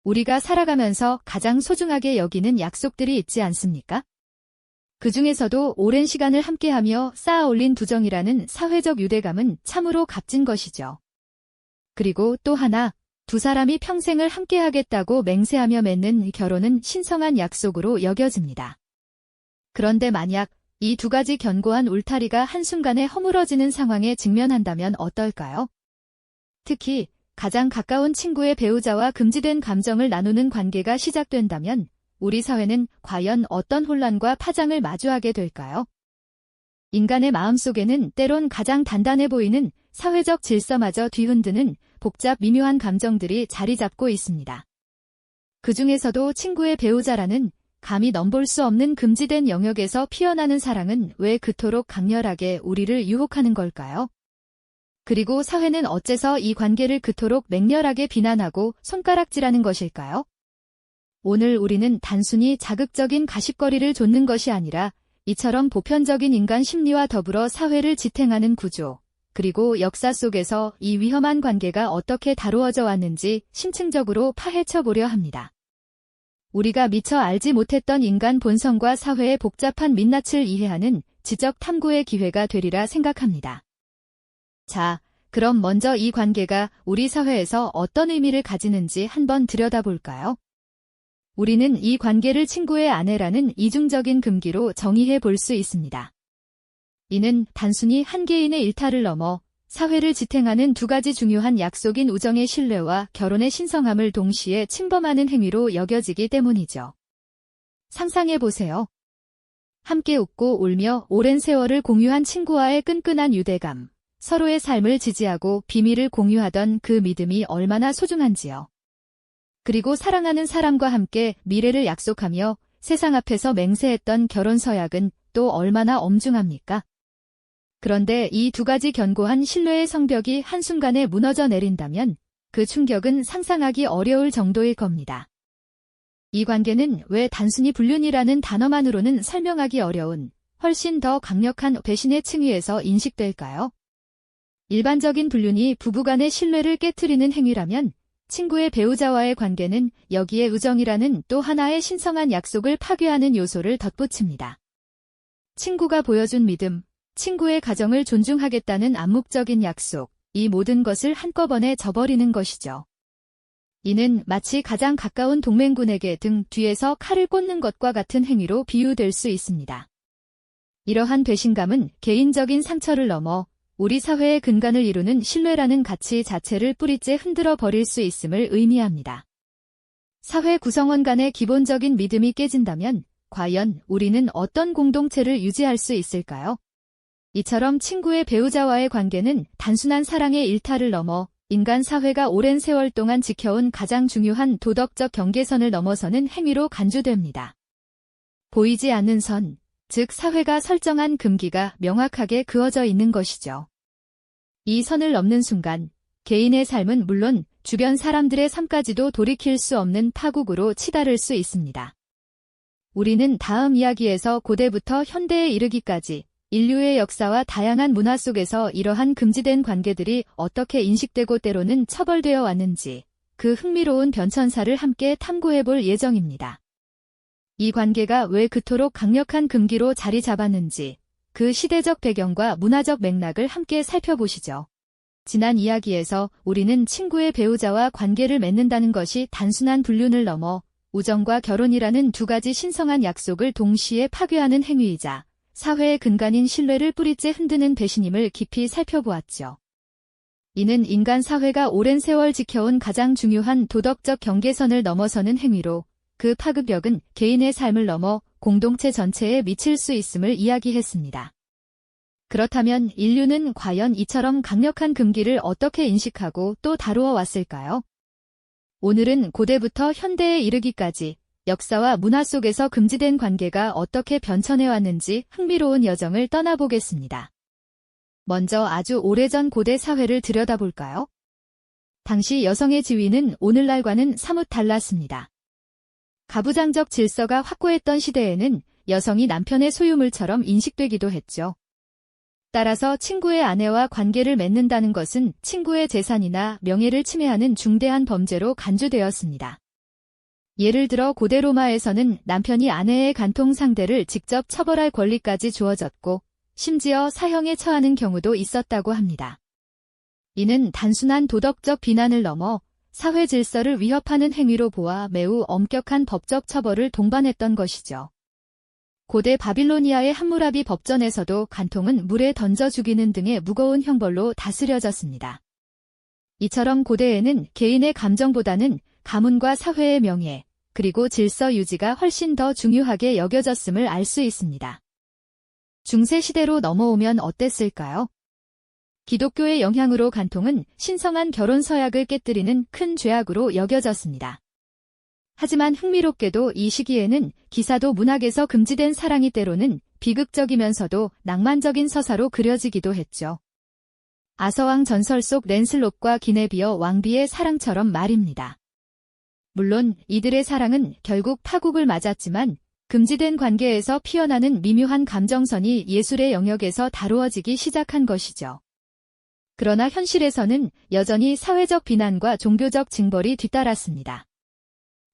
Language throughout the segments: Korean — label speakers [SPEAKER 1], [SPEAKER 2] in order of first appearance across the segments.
[SPEAKER 1] 우리가 살아가면서 가장 소중하게 여기는 약속들이 있지 않습니까? 그 중에서도 오랜 시간을 함께하며 쌓아 올린 두정이라는 사회적 유대감은 참으로 값진 것이죠. 그리고 또 하나, 두 사람이 평생을 함께하겠다고 맹세하며 맺는 결혼은 신성한 약속으로 여겨집니다. 그런데 만약 이 두 가지 견고한 울타리가 한순간에 허물어지는 상황에 직면한다면 어떨까요? 특히 가장 가까운 친구의 배우자와 금지된 감정을 나누는 관계가 시작된다면 우리 사회는 과연 어떤 혼란과 파장을 마주하게 될까요? 인간의 마음속에는 때론 가장 단단해 보이는 사회적 질서마저 뒤흔드는 복잡 미묘한 감정들이 자리 잡고 있습니다. 그 중에서도 친구의 배우자라는 감히 넘볼 수 없는 금지된 영역에서 피어나는 사랑은 왜 그토록 강렬하게 우리를 유혹하는 걸까요? 그리고 사회는 어째서 이 관계를 그토록 맹렬하게 비난하고 손가락질하는 것일까요? 오늘 우리는 단순히 자극적인 가십거리를 좇는 것이 아니라 이처럼 보편적인 인간 심리와 더불어 사회를 지탱하는 구조, 그리고 역사 속에서 이 위험한 관계가 어떻게 다루어져 왔는지 심층적으로 파헤쳐 보려 합니다. 우리가 미처 알지 못했던 인간 본성과 사회의 복잡한 민낯을 이해하는 지적 탐구의 기회가 되리라 생각합니다. 자, 그럼 먼저 이 관계가 우리 사회에서 어떤 의미를 가지는지 한번 들여다볼까요? 우리는 이 관계를 친구의 아내라는 이중적인 금기로 정의해 볼 수 있습니다. 이는 단순히 한 개인의 일탈을 넘어 사회를 지탱하는 두 가지 중요한 약속인 우정의 신뢰와 결혼의 신성함을 동시에 침범하는 행위로 여겨지기 때문이죠. 상상해 보세요. 함께 웃고 울며 오랜 세월을 공유한 친구와의 끈끈한 유대감, 서로의 삶을 지지하고 비밀을 공유하던 그 믿음이 얼마나 소중한지요. 그리고 사랑하는 사람과 함께 미래를 약속하며 세상 앞에서 맹세했던 결혼 서약은 또 얼마나 엄중합니까? 그런데 이 두 가지 견고한 신뢰의 성벽이 한순간에 무너져 내린다면 그 충격은 상상하기 어려울 정도일 겁니다. 이 관계는 왜 단순히 불륜이라는 단어만으로는 설명하기 어려운 훨씬 더 강력한 배신의 층위에서 인식될까요? 일반적인 불륜이 부부간의 신뢰를 깨트리는 행위라면 친구의 배우자와의 관계는 여기에 우정이라는 또 하나의 신성한 약속을 파괴하는 요소를 덧붙입니다. 친구가 보여준 믿음, 친구의 가정을 존중하겠다는 암묵적인 약속, 이 모든 것을 한꺼번에 저버리는 것이죠. 이는 마치 가장 가까운 동맹군에게 등 뒤에서 칼을 꽂는 것과 같은 행위로 비유될 수 있습니다. 이러한 배신감은 개인적인 상처를 넘어 우리 사회의 근간을 이루는 신뢰라는 가치 자체를 뿌리째 흔들어 버릴 수 있음을 의미합니다. 사회 구성원 간의 기본적인 믿음이 깨진다면 과연 우리는 어떤 공동체를 유지할 수 있을까요? 이처럼 친구의 배우자와의 관계는 단순한 사랑의 일탈을 넘어 인간 사회가 오랜 세월 동안 지켜온 가장 중요한 도덕적 경계선을 넘어서는 행위로 간주됩니다. 보이지 않는 선, 즉 사회가 설정한 금기가 명확하게 그어져 있는 것이죠. 이 선을 넘는 순간 개인의 삶은 물론 주변 사람들의 삶까지도 돌이킬 수 없는 파국으로 치달을 수 있습니다. 우리는 다음 이야기에서 고대부터 현대에 이르기까지 인류의 역사와 다양한 문화 속에서 이러한 금지된 관계들이 어떻게 인식되고 때로는 처벌되어 왔는지 그 흥미로운 변천사를 함께 탐구해 볼 예정입니다. 이 관계가 왜 그토록 강력한 금기로 자리 잡았는지 그 시대적 배경과 문화적 맥락을 함께 살펴보시죠. 지난 이야기에서 우리는 친구의 배우자와 관계를 맺는다는 것이 단순한 불륜을 넘어 우정과 결혼이라는 두 가지 신성한 약속을 동시에 파괴하는 행위이자 사회의 근간인 신뢰를 뿌리째 흔드는 배신임을 깊이 살펴보았죠. 이는 인간 사회가 오랜 세월 지켜온 가장 중요한 도덕적 경계선을 넘어서는 행위로 그 파급력은 개인의 삶을 넘어 공동체 전체에 미칠 수 있음을 이야기했습니다. 그렇다면 인류는 과연 이처럼 강력한 금기를 어떻게 인식하고 또 다루어 왔을까요? 오늘은 고대부터 현대에 이르기까지 역사와 문화 속에서 금지된 관계가 어떻게 변천해왔는지 흥미로운 여정을 떠나보겠습니다. 먼저 아주 오래전 고대 사회를 들여다볼까요? 당시 여성의 지위는 오늘날과는 사뭇 달랐습니다. 가부장적 질서가 확고했던 시대에는 여성이 남편의 소유물처럼 인식되기도 했죠. 따라서 친구의 아내와 관계를 맺는다는 것은 친구의 재산이나 명예를 침해하는 중대한 범죄로 간주되었습니다. 예를 들어 고대 로마에서는 남편이 아내의 간통 상대를 직접 처벌할 권리까지 주어졌고 심지어 사형에 처하는 경우도 있었다고 합니다. 이는 단순한 도덕적 비난을 넘어 사회 질서를 위협하는 행위로 보아 매우 엄격한 법적 처벌을 동반했던 것이죠. 고대 바빌로니아의 함무라비 법전에서도 간통은 물에 던져 죽이는 등의 무거운 형벌로 다스려졌습니다. 이처럼 고대에는 개인의 감정보다는 가문과 사회의 명예, 그리고 질서 유지가 훨씬 더 중요하게 여겨졌음을 알 수 있습니다. 중세시대로 넘어오면 어땠을까요? 기독교의 영향으로 간통은 신성한 결혼 서약을 깨뜨리는 큰 죄악으로 여겨졌습니다. 하지만 흥미롭게도 이 시기에는 기사도 문학에서 금지된 사랑이 때로는 비극적이면서도 낭만적인 서사로 그려지기도 했죠. 아서왕 전설 속 랜슬롯과 기네비어 왕비의 사랑처럼 말입니다. 물론 이들의 사랑은 결국 파국을 맞았지만 금지된 관계에서 피어나는 미묘한 감정선이 예술의 영역에서 다루어지기 시작한 것이죠. 그러나 현실에서는 여전히 사회적 비난과 종교적 징벌이 뒤따랐습니다.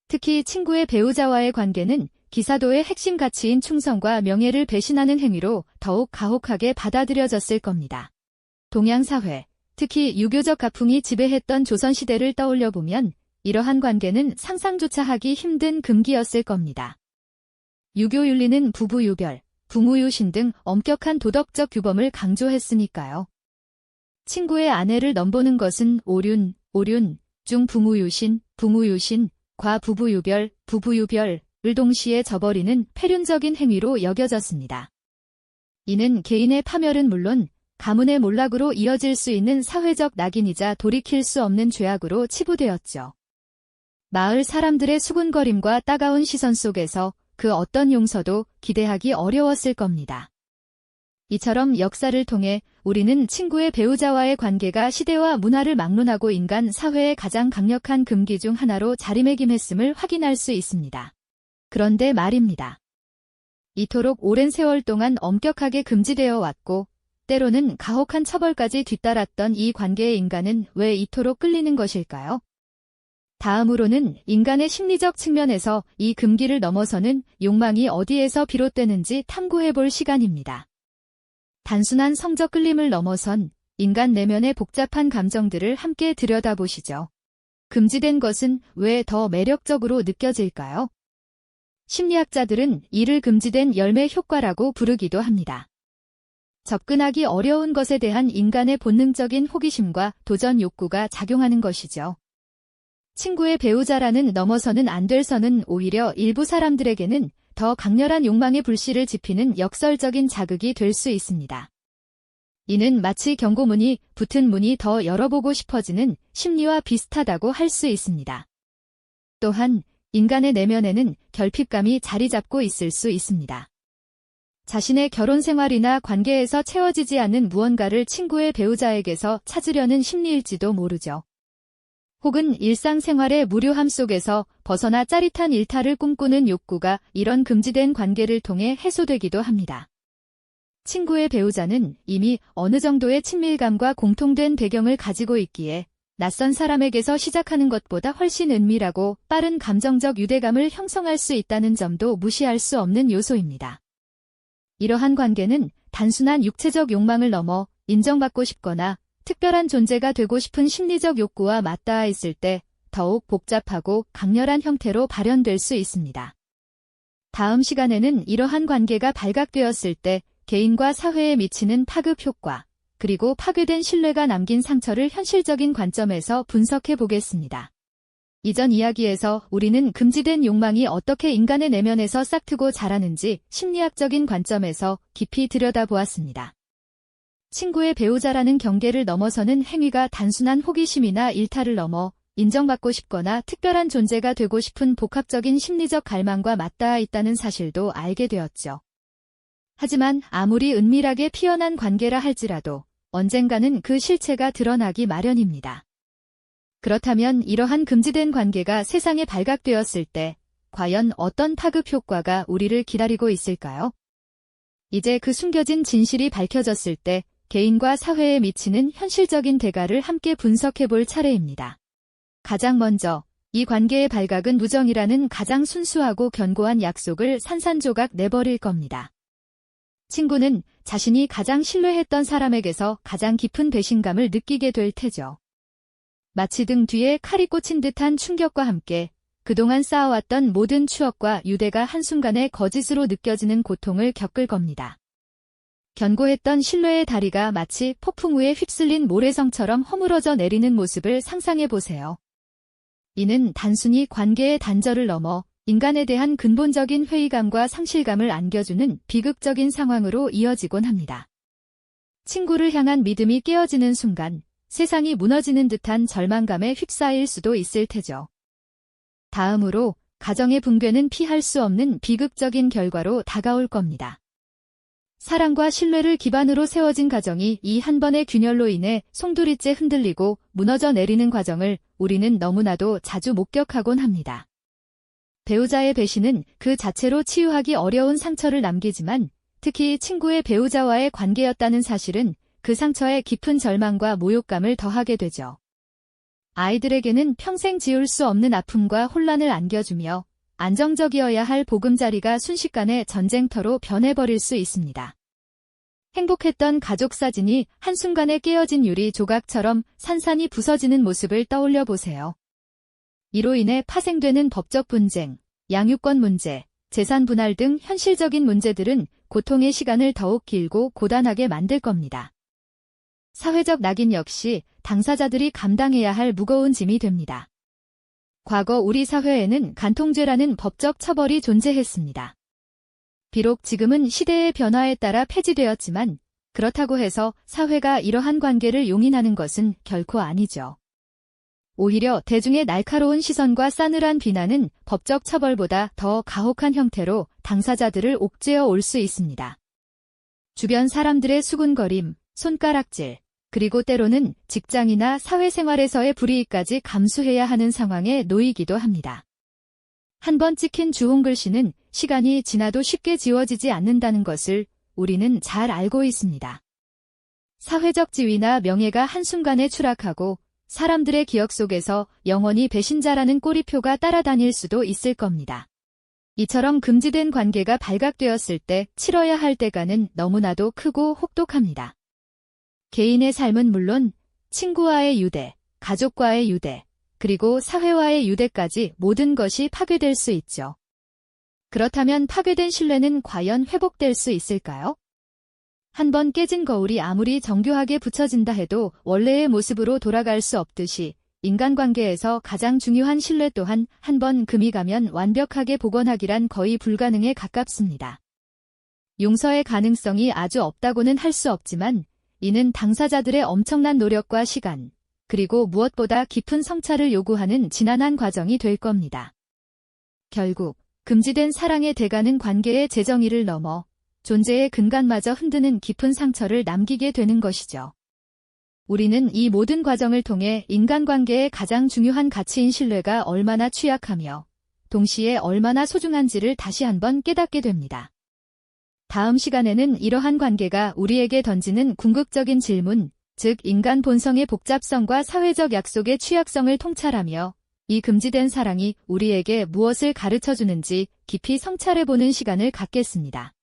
[SPEAKER 1] 특히 친구의 배우자와의 관계는 기사도의 핵심 가치인 충성과 명예를 배신하는 행위로 더욱 가혹하게 받아들여졌을 겁니다. 동양 사회, 특히 유교적 가풍이 지배했던 조선시대를 떠올려 보면 이러한 관계는 상상조차 하기 힘든 금기였을 겁니다. 유교 윤리는 부부유별, 부무유신 등 엄격한 도덕적 규범을 강조했으니까요. 친구의 아내를 넘보는 것은 오륜 중 부무유신, 과 부부유별, 부부유별을 동시에 저버리는 폐륜적인 행위로 여겨졌습니다. 이는 개인의 파멸은 물론 가문의 몰락으로 이어질 수 있는 사회적 낙인이자 돌이킬 수 없는 죄악으로 치부되었죠. 마을 사람들의 수군거림과 따가운 시선 속에서 그 어떤 용서도 기대하기 어려웠을 겁니다. 이처럼 역사를 통해 우리는 친구의 배우자와의 관계가 시대와 문화를 막론하고 인간 사회의 가장 강력한 금기 중 하나로 자리매김했음을 확인할 수 있습니다. 그런데 말입니다. 이토록 오랜 세월 동안 엄격하게 금지되어 왔고 때로는 가혹한 처벌까지 뒤따랐던 이 관계의 인간은 왜 이토록 끌리는 것일까요? 다음으로는 인간의 심리적 측면에서 이 금기를 넘어서는 욕망이 어디에서 비롯되는지 탐구해볼 시간입니다. 단순한 성적 끌림을 넘어선 인간 내면의 복잡한 감정들을 함께 들여다보시죠. 금지된 것은 왜 더 매력적으로 느껴질까요? 심리학자들은 이를 금지된 열매 효과라고 부르기도 합니다. 접근하기 어려운 것에 대한 인간의 본능적인 호기심과 도전 욕구가 작용하는 것이죠. 친구의 배우자라는 넘어서는 안 될 선은 오히려 일부 사람들에게는 더 강렬한 욕망의 불씨를 지피는 역설적인 자극이 될 수 있습니다. 이는 마치 경고문이 붙은 문이 더 열어보고 싶어지는 심리와 비슷하다고 할 수 있습니다. 또한 인간의 내면에는 결핍감이 자리 잡고 있을 수 있습니다. 자신의 결혼 생활이나 관계에서 채워지지 않는 무언가를 친구의 배우자에게서 찾으려는 심리일지도 모르죠. 혹은 일상생활의 무료함 속에서 벗어나 짜릿한 일탈을 꿈꾸는 욕구가 이런 금지된 관계를 통해 해소되기도 합니다. 친구의 배우자는 이미 어느 정도의 친밀감과 공통된 배경을 가지고 있기에 낯선 사람에게서 시작하는 것보다 훨씬 은밀하고 빠른 감정적 유대감을 형성할 수 있다는 점도 무시할 수 없는 요소입니다. 이러한 관계는 단순한 육체적 욕망을 넘어 인정받고 싶거나 특별한 존재가 되고 싶은 심리적 욕구와 맞닿아 있을 때 더욱 복잡하고 강렬한 형태로 발현될 수 있습니다. 다음 시간에는 이러한 관계가 발각되었을 때 개인과 사회에 미치는 파급 효과, 그리고 파괴된 신뢰가 남긴 상처를 현실적인 관점에서 분석해 보겠습니다. 이전 이야기에서 우리는 금지된 욕망이 어떻게 인간의 내면에서 싹트고 자라는지 심리학적인 관점에서 깊이 들여다보았습니다. 친구의 배우자라는 경계를 넘어서는 행위가 단순한 호기심이나 일탈을 넘어 인정받고 싶거나 특별한 존재가 되고 싶은 복합적인 심리적 갈망과 맞닿아 있다는 사실도 알게 되었죠. 하지만 아무리 은밀하게 피어난 관계라 할지라도 언젠가는 그 실체가 드러나기 마련입니다. 그렇다면 이러한 금지된 관계가 세상에 발각되었을 때 과연 어떤 파급 효과가 우리를 기다리고 있을까요? 이제 그 숨겨진 진실이 밝혀졌을 때 개인과 사회에 미치는 현실적인 대가를 함께 분석해 볼 차례입니다. 가장 먼저 이 관계의 발각은 우정이라는 가장 순수하고 견고한 약속을 산산조각 내버릴 겁니다. 친구는 자신이 가장 신뢰했던 사람에게서 가장 깊은 배신감을 느끼게 될 테죠. 마치 등 뒤에 칼이 꽂힌 듯한 충격과 함께 그동안 쌓아왔던 모든 추억과 유대가 한순간에 거짓으로 느껴지는 고통을 겪을 겁니다. 견고했던 신뢰의 다리가 마치 폭풍 우에 휩쓸린 모래성처럼 허물어져 내리는 모습을 상상해 보세요. 이는 단순히 관계의 단절을 넘어 인간에 대한 근본적인 회의감과 상실감을 안겨주는 비극적인 상황으로 이어지곤 합니다. 친구를 향한 믿음이 깨어지는 순간 세상이 무너지는 듯한 절망감에 휩싸일 수도 있을 테죠. 다음으로 가정의 붕괴는 피할 수 없는 비극적인 결과로 다가올 겁니다. 사랑과 신뢰를 기반으로 세워진 가정이 이 한 번의 균열로 인해 송두리째 흔들리고 무너져 내리는 과정을 우리는 너무나도 자주 목격하곤 합니다. 배우자의 배신은 그 자체로 치유하기 어려운 상처를 남기지만 특히 친구의 배우자와의 관계였다는 사실은 그 상처에 깊은 절망과 모욕감을 더하게 되죠. 아이들에게는 평생 지울 수 없는 아픔과 혼란을 안겨주며 안정적이어야 할 보금자리가 순식간에 전쟁터로 변해버릴 수 있습니다. 행복했던 가족 사진이 한순간에 깨어진 유리 조각처럼 산산이 부서지는 모습을 떠올려 보세요. 이로 인해 파생되는 법적 분쟁, 양육권 문제, 재산 분할 등 현실적인 문제들은 고통의 시간을 더욱 길고 고단하게 만들 겁니다. 사회적 낙인 역시 당사자들이 감당해야 할 무거운 짐이 됩니다. 과거 우리 사회에는 간통죄라는 법적 처벌이 존재했습니다. 비록 지금은 시대의 변화에 따라 폐지되었지만 그렇다고 해서 사회가 이러한 관계를 용인하는 것은 결코 아니죠. 오히려 대중의 날카로운 시선과 싸늘한 비난은 법적 처벌보다 더 가혹한 형태로 당사자들을 옥죄어 올 수 있습니다. 주변 사람들의 수군거림, 손가락질, 그리고 때로는 직장이나 사회생활에서의 불이익까지 감수해야 하는 상황에 놓이기도 합니다. 한번 찍힌 주홍글씨는 시간이 지나도 쉽게 지워지지 않는다는 것을 우리는 잘 알고 있습니다. 사회적 지위나 명예가 한순간에 추락하고 사람들의 기억 속에서 영원히 배신자라는 꼬리표가 따라다닐 수도 있을 겁니다. 이처럼 금지된 관계가 발각되었을 때 치러야 할 대가는 너무나도 크고 혹독합니다. 개인의 삶은 물론 친구와의 유대, 가족과의 유대, 그리고 사회와의 유대까지 모든 것이 파괴될 수 있죠. 그렇다면 파괴된 신뢰는 과연 회복될 수 있을까요? 한번 깨진 거울이 아무리 정교하게 붙여진다 해도 원래의 모습으로 돌아갈 수 없듯이 인간관계에서 가장 중요한 신뢰 또한 한번 금이 가면 완벽하게 복원하기란 거의 불가능에 가깝습니다. 용서의 가능성이 아주 없다고는 할 수 없지만 이는 당사자들의 엄청난 노력과 시간, 그리고 무엇보다 깊은 성찰을 요구하는 지난한 과정이 될 겁니다. 결국 금지된 사랑의 대가는 관계의 재정의를 넘어 존재의 근간마저 흔드는 깊은 상처를 남기게 되는 것이죠. 우리는 이 모든 과정을 통해 인간관계의 가장 중요한 가치인 신뢰가 얼마나 취약하며 동시에 얼마나 소중한지를 다시 한번 깨닫게 됩니다. 다음 시간에는 이러한 관계가 우리에게 던지는 궁극적인 질문, 즉 인간 본성의 복잡성과 사회적 약속의 취약성을 통찰하며 이 금지된 사랑이 우리에게 무엇을 가르쳐주는지 깊이 성찰해보는 시간을 갖겠습니다.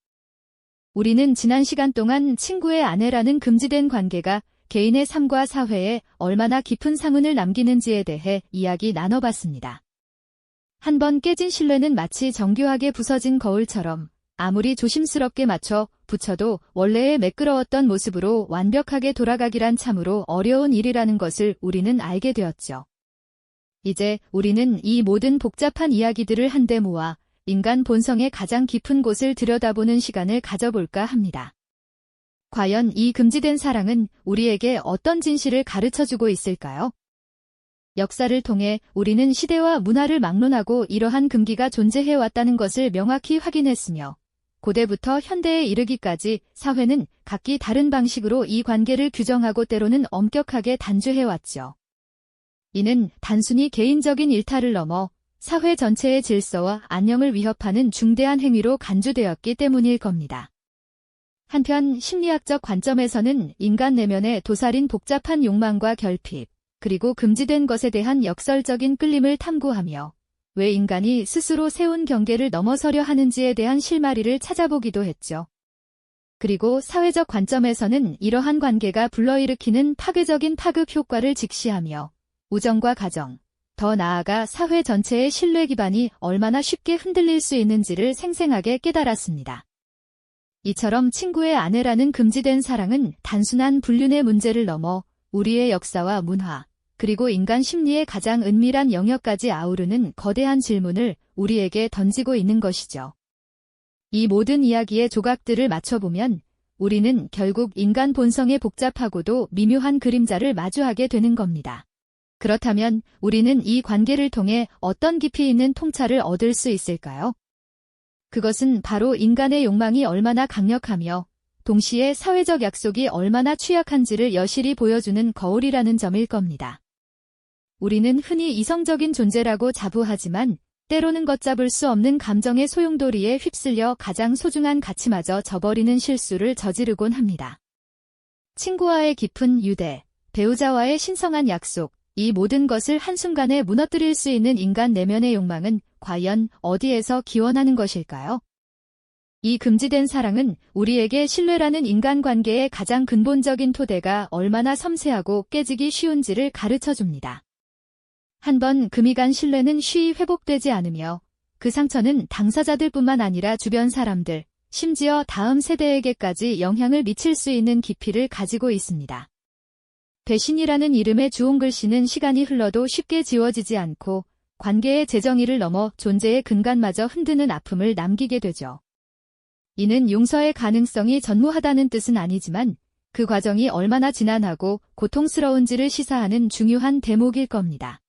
[SPEAKER 1] 우리는 지난 시간 동안 친구의 아내라는 금지된 관계가 개인의 삶과 사회에 얼마나 깊은 상흔을 남기는지에 대해 이야기 나눠봤습니다. 한번 깨진 신뢰는 마치 정교하게 부서진 거울처럼 아무리 조심스럽게 맞춰 붙여도 원래의 매끄러웠던 모습으로 완벽하게 돌아가기란 참으로 어려운 일이라는 것을 우리는 알게 되었죠. 이제 우리는 이 모든 복잡한 이야기들을 한데 모아 인간 본성의 가장 깊은 곳을 들여다보는 시간을 가져볼까 합니다. 과연 이 금지된 사랑은 우리에게 어떤 진실을 가르쳐주고 있을까요? 역사를 통해 우리는 시대와 문화를 막론하고 이러한 금기가 존재해왔다는 것을 명확히 확인했으며 고대부터 현대에 이르기까지 사회는 각기 다른 방식으로 이 관계를 규정하고 때로는 엄격하게 단죄해왔죠. 이는 단순히 개인적인 일탈을 넘어 사회 전체의 질서와 안녕을 위협하는 중대한 행위로 간주되었기 때문일 겁니다. 한편 심리학적 관점에서는 인간 내면의 도살인 복잡한 욕망과 결핍, 그리고 금지된 것에 대한 역설적인 끌림을 탐구하며 왜 인간이 스스로 세운 경계를 넘어서려 하는지에 대한 실마리를 찾아보기도 했죠. 그리고 사회적 관점에서는 이러한 관계가 불러일으키는 파괴적인 파급 효과를 직시하며 우정과 가정, 더 나아가 사회 전체의 신뢰 기반이 얼마나 쉽게 흔들릴 수 있는지를 생생하게 깨달았습니다. 이처럼 친구의 아내라는 금지된 사랑은 단순한 불륜의 문제를 넘어 우리의 역사와 문화, 그리고 인간 심리의 가장 은밀한 영역까지 아우르는 거대한 질문을 우리에게 던지고 있는 것이죠. 이 모든 이야기의 조각들을 맞춰보면 우리는 결국 인간 본성의 복잡하고도 미묘한 그림자를 마주하게 되는 겁니다. 그렇다면 우리는 이 관계를 통해 어떤 깊이 있는 통찰을 얻을 수 있을까요? 그것은 바로 인간의 욕망이 얼마나 강력하며 동시에 사회적 약속이 얼마나 취약한지를 여실히 보여주는 거울이라는 점일 겁니다. 우리는 흔히 이성적인 존재라고 자부하지만 때로는 걷잡을 수 없는 감정의 소용돌이에 휩쓸려 가장 소중한 가치마저 저버리는 실수를 저지르곤 합니다. 친구와의 깊은 유대, 배우자와의 신성한 약속, 이 모든 것을 한순간에 무너뜨릴 수 있는 인간 내면의 욕망은 과연 어디에서 기원하는 것일까요? 이 금지된 사랑은 우리에게 신뢰라는 인간관계의 가장 근본적인 토대가 얼마나 섬세하고 깨지기 쉬운지를 가르쳐줍니다. 한번 금이 간 신뢰는 쉬이 회복되지 않으며 그 상처는 당사자들뿐만 아니라 주변 사람들, 심지어 다음 세대에게까지 영향을 미칠 수 있는 깊이를 가지고 있습니다. 배신이라는 이름의 주홍글씨는 시간이 흘러도 쉽게 지워지지 않고 관계의 재정의를 넘어 존재의 근간마저 흔드는 아픔을 남기게 되죠. 이는 용서의 가능성이 전무하다는 뜻은 아니지만 그 과정이 얼마나 지난하고 고통스러운지를 시사하는 중요한 대목일 겁니다.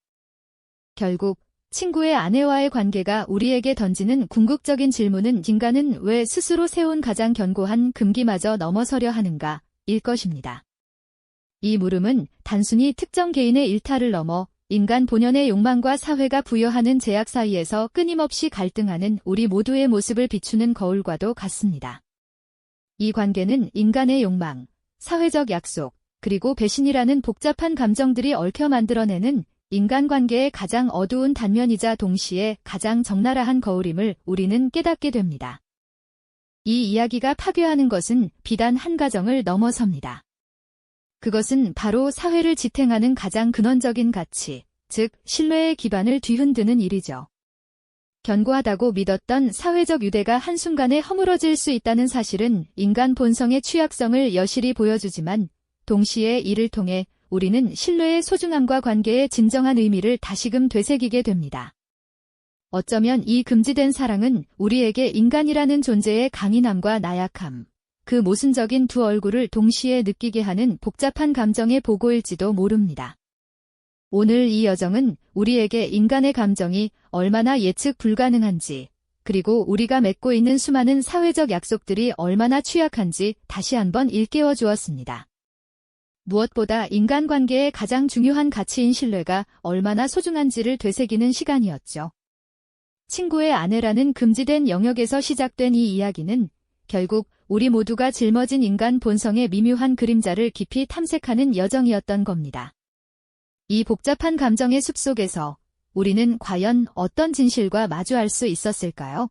[SPEAKER 1] 결국 친구의 아내와의 관계가 우리에게 던지는 궁극적인 질문은 인간은 왜 스스로 세운 가장 견고한 금기마저 넘어서려 하는가 일 것입니다. 이 물음은 단순히 특정 개인의 일탈을 넘어 인간 본연의 욕망과 사회가 부여하는 제약 사이에서 끊임없이 갈등하는 우리 모두의 모습을 비추는 거울과도 같습니다. 이 관계는 인간의 욕망, 사회적 약속, 그리고 배신이라는 복잡한 감정들이 얽혀 만들어내는 인간관계의 가장 어두운 단면이자 동시에 가장 적나라한 거울임을 우리는 깨닫게 됩니다. 이 이야기가 파괴하는 것은 비단 한 가정을 넘어섭니다. 그것은 바로 사회를 지탱하는 가장 근원적인 가치, 즉 신뢰의 기반을 뒤흔드는 일이죠. 견고하다고 믿었던 사회적 유대가 한순간에 허물어질 수 있다는 사실은 인간 본성의 취약성을 여실히 보여주지만 동시에 이를 통해 우리는 신뢰의 소중함과 관계의 진정한 의미를 다시금 되새기게 됩니다. 어쩌면 이 금지된 사랑은 우리에게 인간이라는 존재의 강인함과 나약함, 그 모순적인 두 얼굴을 동시에 느끼게 하는 복잡한 감정의 보고일지도 모릅니다. 오늘 이 여정은 우리에게 인간의 감정이 얼마나 예측 불가능한지, 그리고 우리가 맺고 있는 수많은 사회적 약속들이 얼마나 취약한지 다시 한번 일깨워 주었습니다. 무엇보다 인간관계의 가장 중요한 가치인 신뢰가 얼마나 소중한지를 되새기는 시간이었죠. 친구의 아내라는 금지된 영역에서 시작된 이 이야기는 결국 우리 모두가 짊어진 인간 본성의 미묘한 그림자를 깊이 탐색하는 여정이었던 겁니다. 이 복잡한 감정의 숲속에서 우리는 과연 어떤 진실과 마주할 수 있었을까요?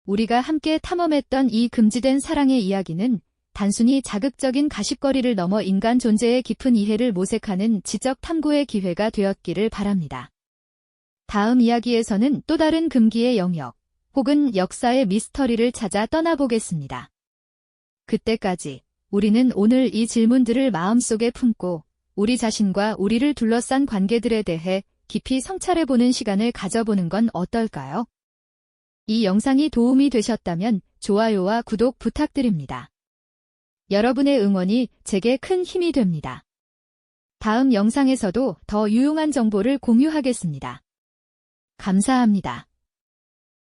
[SPEAKER 1] 우리가 함께 탐험했던 이 금지된 사랑의 이야기는 단순히 자극적인 가십거리를 넘어 인간 존재의 깊은 이해를 모색하는 지적 탐구의 기회가 되었기를 바랍니다. 다음 이야기에서는 또 다른 금기의 영역, 혹은 역사의 미스터리를 찾아 떠나보겠습니다. 그때까지 우리는 오늘 이 질문들을 마음속에 품고 우리 자신과 우리를 둘러싼 관계들에 대해 깊이 성찰해보는 시간을 가져보는 건 어떨까요? 이 영상이 도움이 되셨다면 좋아요와 구독 부탁드립니다. 여러분의 응원이 제게 큰 힘이 됩니다. 다음 영상에서도 더 유용한 정보를 공유하겠습니다. 감사합니다.